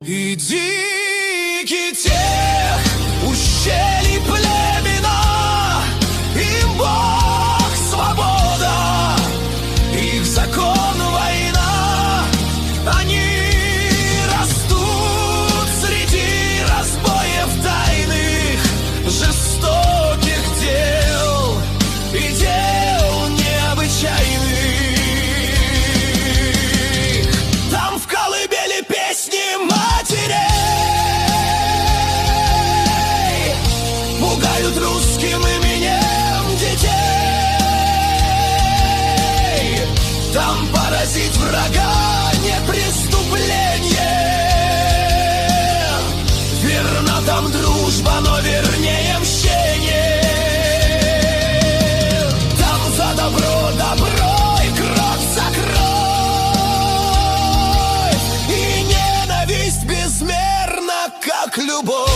И дикий тех ущелий племена, им Бог свобода, их закон война. Они растут среди разбоев тайных, жестоких дел и дел необычайных. Там в колыбели песни матерей пугают русским именем детей. Там поразить врага не преступление. Верна там дружба, но вернее мщение. Там за добро добро и кровь за кровь, и ненависть безмерна, как любовь.